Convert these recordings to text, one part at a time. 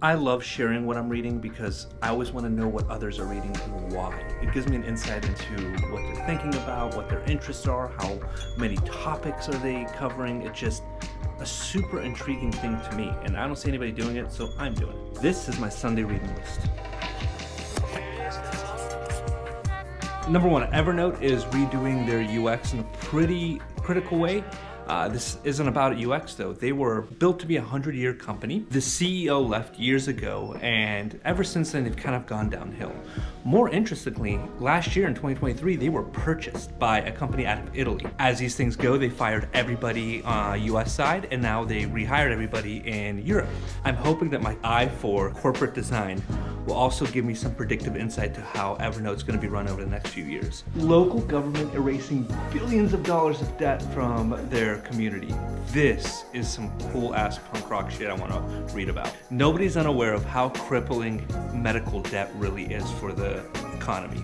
I love sharing what I'm reading because I always want to know what others are reading and why. It gives me an insight into what they're thinking about, what their interests are, how many topics are they covering. It's just a super intriguing thing to me, and I don't see anybody doing it, so I'm doing it. This is my Sunday reading list. Number one, Evernote is redoing their UX in a pretty critical way. This isn't about UX though. They were built to be a 100-year company. The CEO left years ago, and ever since then they've kind of gone downhill. More interestingly, last year in 2023, they were purchased by a company out of Italy. As these things go, they fired everybody on US side, and now they rehired everybody in Europe. I'm hoping that my eye for corporate design will also give me some predictive insight to how Evernote's going to be run over the next few years. Local government erasing billions of dollars of debt from their community. This is some cool ass punk rock shit I want to read about. Nobody's unaware of how crippling medical debt really is for the economy.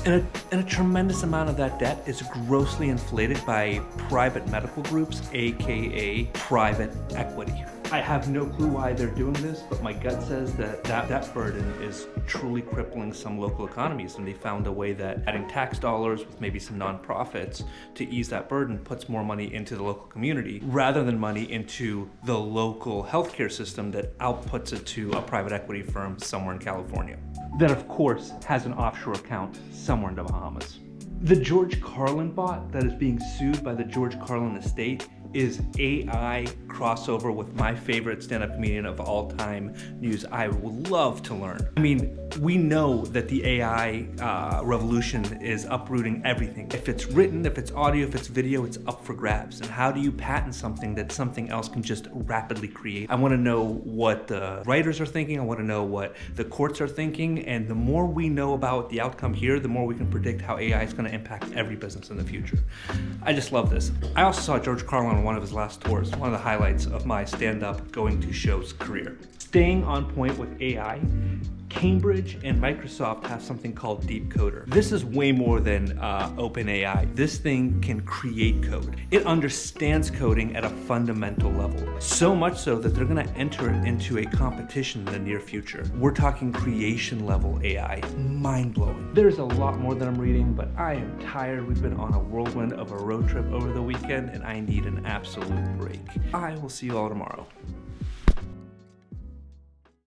And a tremendous amount of that debt is grossly inflated by private medical groups, aka private equity. I have no clue why they're doing this, but my gut says that burden is truly crippling some local economies, and they found a way that adding tax dollars with maybe some nonprofits to ease that burden puts more money into the local community rather than money into the local healthcare system that outputs it to a private equity firm somewhere in California. That of course has an offshore account somewhere in the Bahamas. The George Carlin bot that is being sued by the George Carlin estate is AI crossover with my favorite stand-up comedian of all time, News. I would love to learn. I mean, we know that the AI revolution is uprooting everything. If it's written, if it's audio, if it's video, it's up for grabs. And how do you patent something that something else can just rapidly create? I want to know what the writers are thinking. I want to know what the courts are thinking. And the more we know about the outcome here, the more we can predict how AI is going to impact every business in the future. I just love this. I also saw George Carlin on one of his last tours, one of the highlights of my stand-up going to shows career. Staying on point with AI, Cambridge and Microsoft have something called DeepCoder. This is way more than OpenAI. This thing can create code. It understands coding at a fundamental level. So much so that they're gonna enter it into a competition in the near future. We're talking creation level AI. Mind-blowing. There's a lot more that I'm reading, but I am tired. We've been on a whirlwind of a road trip over the weekend, and I need an absolute break. I will see you all tomorrow.